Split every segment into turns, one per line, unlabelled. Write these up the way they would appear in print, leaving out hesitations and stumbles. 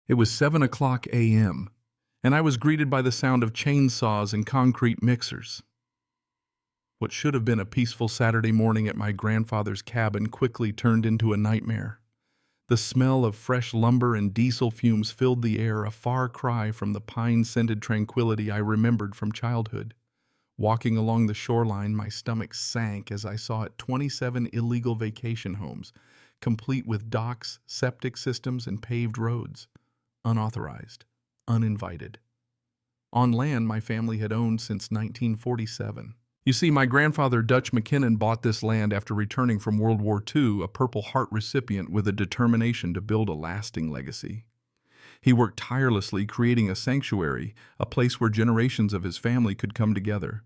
It was 7 o'clock a.m., and I was greeted by the sound of chainsaws and concrete mixers. What should have been a peaceful Saturday morning at my grandfather's cabin quickly turned into a nightmare. The smell of fresh lumber and diesel fumes filled the air, a far cry from the pine-scented tranquility I remembered from childhood. Walking along the shoreline, my stomach sank as I saw 27 illegal vacation homes, complete with docks, septic systems, and paved roads. Unauthorized, uninvited. On land my family had owned since 1947. You see, my grandfather Dutch McKinnon bought this land after returning from World War II, a Purple Heart recipient with a determination to build a lasting legacy. He worked tirelessly creating a sanctuary, a place where generations of his family could come together.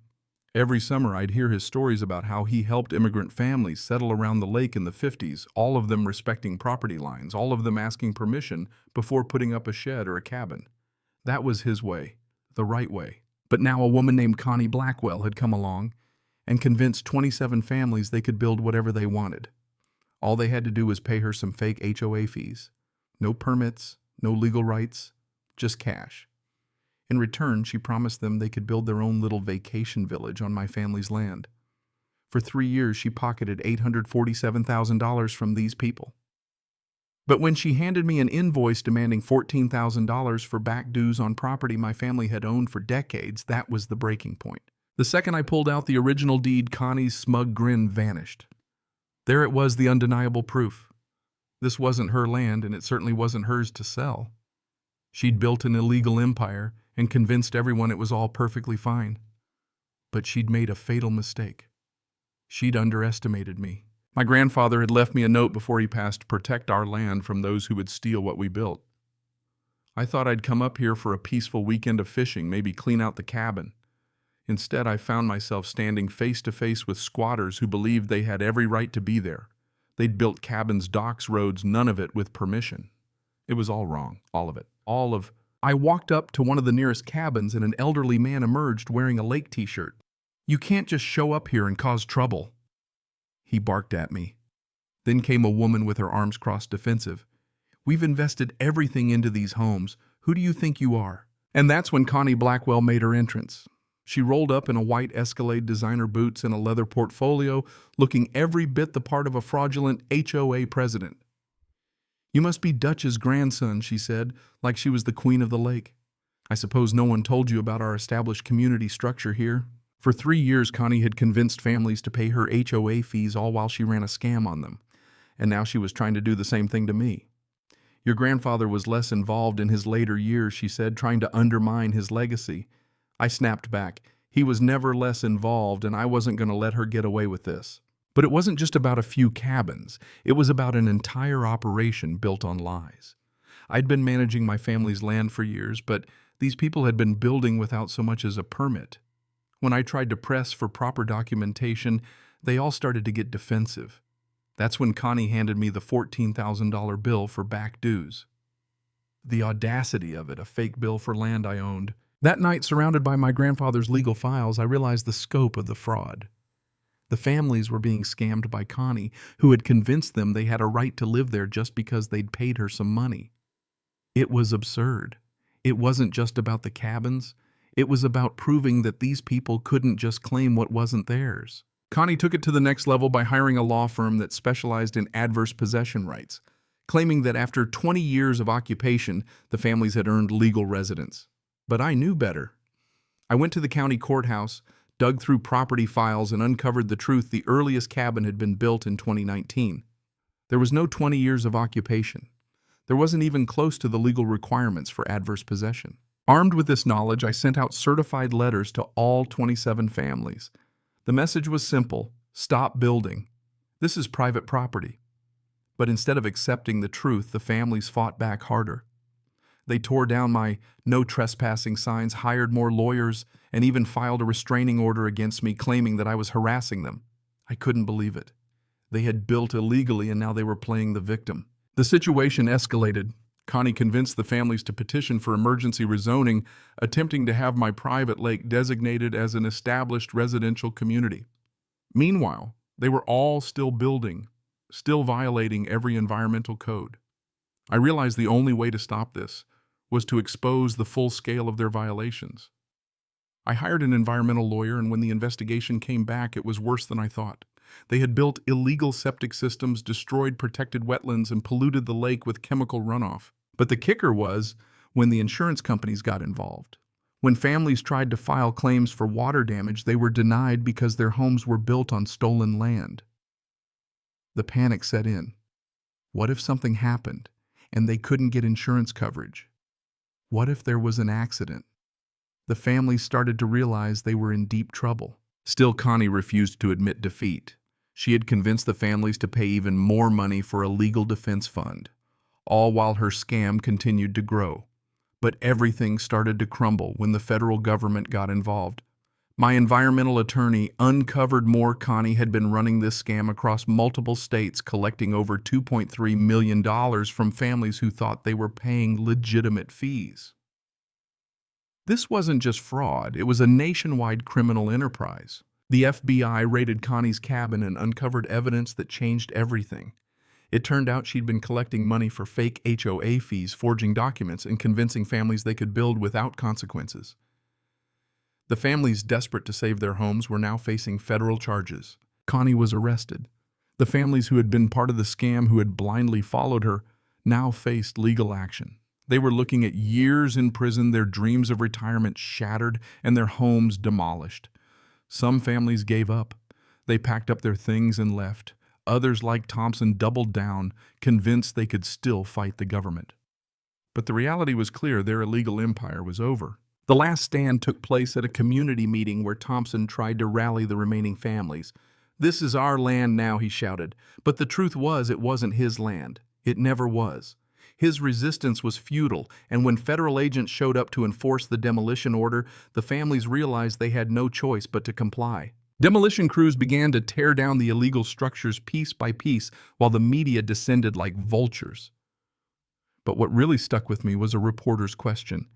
Every summer I'd hear his stories about how he helped immigrant families settle around the lake in the 50s, all of them respecting property lines, all of them asking permission before putting up a shed or a cabin. That was his way, the right way. But now a woman named Connie Blackwell had come along and convinced 27 families they could build whatever they wanted. All they had to do was pay her some fake HOA fees. No permits, no legal rights, just cash. In return, she promised them they could build their own little vacation village on my family's land. For 3 years, she pocketed $847,000 from these people. But when she handed me an invoice demanding $14,000 for back dues on property my family had owned for decades, that was the breaking point. The second I pulled out the original deed, Connie's smug grin vanished. There it was, the undeniable proof. This wasn't her land, and it certainly wasn't hers to sell. She'd built an illegal empire and convinced everyone it was all perfectly fine. But she'd made a fatal mistake. She'd underestimated me. My grandfather had left me a note before he passed to protect our land from those who would steal what we built. I thought I'd come up here for a peaceful weekend of fishing, maybe clean out the cabin. Instead, I found myself standing face to face with squatters who believed they had every right to be there. They'd built cabins, docks, roads, none of it with permission. It was all wrong, all of it. I walked up to one of the nearest cabins and an elderly man emerged wearing a lake t-shirt. "You can't just show up here and cause trouble," he barked at me. Then came a woman with her arms crossed, defensive. "We've invested everything into these homes. Who do you think you are?" And that's when Connie Blackwell made her entrance. She rolled up in a white Escalade designer boots and a leather portfolio, looking every bit the part of a fraudulent HOA president. "You must be Dutch's grandson," she said, like she was the queen of the lake. "I suppose no one told you about our established community structure here." For 3 years, Connie had convinced families to pay her HOA fees, all while she ran a scam on them. And now she was trying to do the same thing to me. "Your grandfather was less involved in his later years," she said, trying to undermine his legacy. I snapped back. He was never less involved, and I wasn't going to let her get away with this. But it wasn't just about a few cabins. It was about an entire operation built on lies. I'd been managing my family's land for years, but these people had been building without so much as a permit. When I tried to press for proper documentation, they all started to get defensive. That's when Connie handed me the $14,000 bill for back dues. The audacity of it, a fake bill for land I owned. That night, surrounded by my grandfather's legal files, I realized the scope of the fraud. The families were being scammed by Connie, who had convinced them they had a right to live there just because they'd paid her some money. It was absurd. It wasn't just about the cabins. It was about proving that these people couldn't just claim what wasn't theirs. Connie took it to the next level by hiring a law firm that specialized in adverse possession rights, claiming that after 20 years of occupation, the families had earned legal residence. But I knew better. I went to the county courthouse, dug through property files, and uncovered the truth. The earliest cabin had been built in 2019. There was no 20 years of occupation. There wasn't even close to the legal requirements for adverse possession. Armed with this knowledge, I sent out certified letters to all 27 families. The message was simple: stop building. This is private property. But instead of accepting the truth, the families fought back harder. They tore down my no trespassing signs, hired more lawyers, and even filed a restraining order against me, claiming that I was harassing them. I couldn't believe it. They had built illegally, and now they were playing the victim. The situation escalated. Connie convinced the families to petition for emergency rezoning, attempting to have my private lake designated as an established residential community. Meanwhile, they were all still building, still violating every environmental code. I realized the only way to stop this was to expose the full scale of their violations. I hired an environmental lawyer, and when the investigation came back, it was worse than I thought. They had built illegal septic systems, destroyed protected wetlands, and polluted the lake with chemical runoff. But the kicker was when the insurance companies got involved. When families tried to file claims for water damage, they were denied because their homes were built on stolen land. The panic set in. What if something happened and they couldn't get insurance coverage? What if there was an accident? The families started to realize they were in deep trouble. Still, Connie refused to admit defeat. She had convinced the families to pay even more money for a legal defense fund, all while her scam continued to grow. But everything started to crumble when the federal government got involved. My environmental attorney uncovered more. Connie had been running this scam across multiple states, collecting over $2.3 million from families who thought they were paying legitimate fees. This wasn't just fraud, it was a nationwide criminal enterprise. The FBI raided Connie's cabin and uncovered evidence that changed everything. It turned out she'd been collecting money for fake HOA fees, forging documents, and convincing families they could build without consequences. The families, desperate to save their homes, were now facing federal charges. Connie was arrested. The families who had been part of the scam, who had blindly followed her, now faced legal action. They were looking at years in prison, their dreams of retirement shattered, and their homes demolished. Some families gave up. They packed up their things and left. Others, like Thompson, doubled down, convinced they could still fight the government. But the reality was clear: their illegal empire was over. The last stand took place at a community meeting where Thompson tried to rally the remaining families. "This is our land now," he shouted. But the truth was, it wasn't his land. It never was. His resistance was futile, and when federal agents showed up to enforce the demolition order, the families realized they had no choice but to comply. Demolition crews began to tear down the illegal structures piece by piece, while the media descended like vultures. But what really stuck with me was a reporter's question.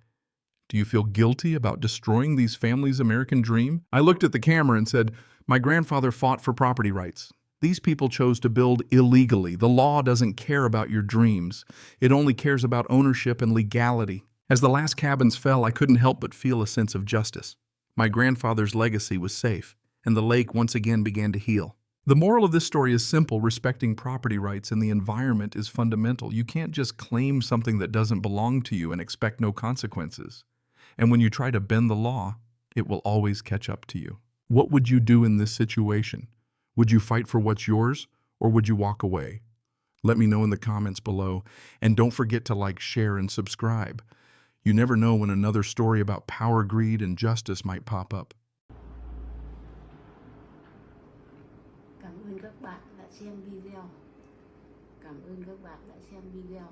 "Do you feel guilty about destroying these families' American dream?" I looked at the camera and said, "My grandfather fought for property rights. These people chose to build illegally. The law doesn't care about your dreams. It only cares about ownership and legality." As the last cabins fell, I couldn't help but feel a sense of justice. My grandfather's legacy was safe, and the lake once again began to heal. The moral of this story is simple: respecting property rights and the environment is fundamental. You can't just claim something that doesn't belong to you and expect no consequences. And when you try to bend the law, it will always catch up to you. What would you do in this situation? Would you fight for what's yours, or would you walk away? Let me know in the comments below, and don't forget to like, share, and subscribe. You never know when another story about power, greed, and justice might pop up.
Cảm ơn các bạn đã xem video. Cảm ơn các bạn đã xem video.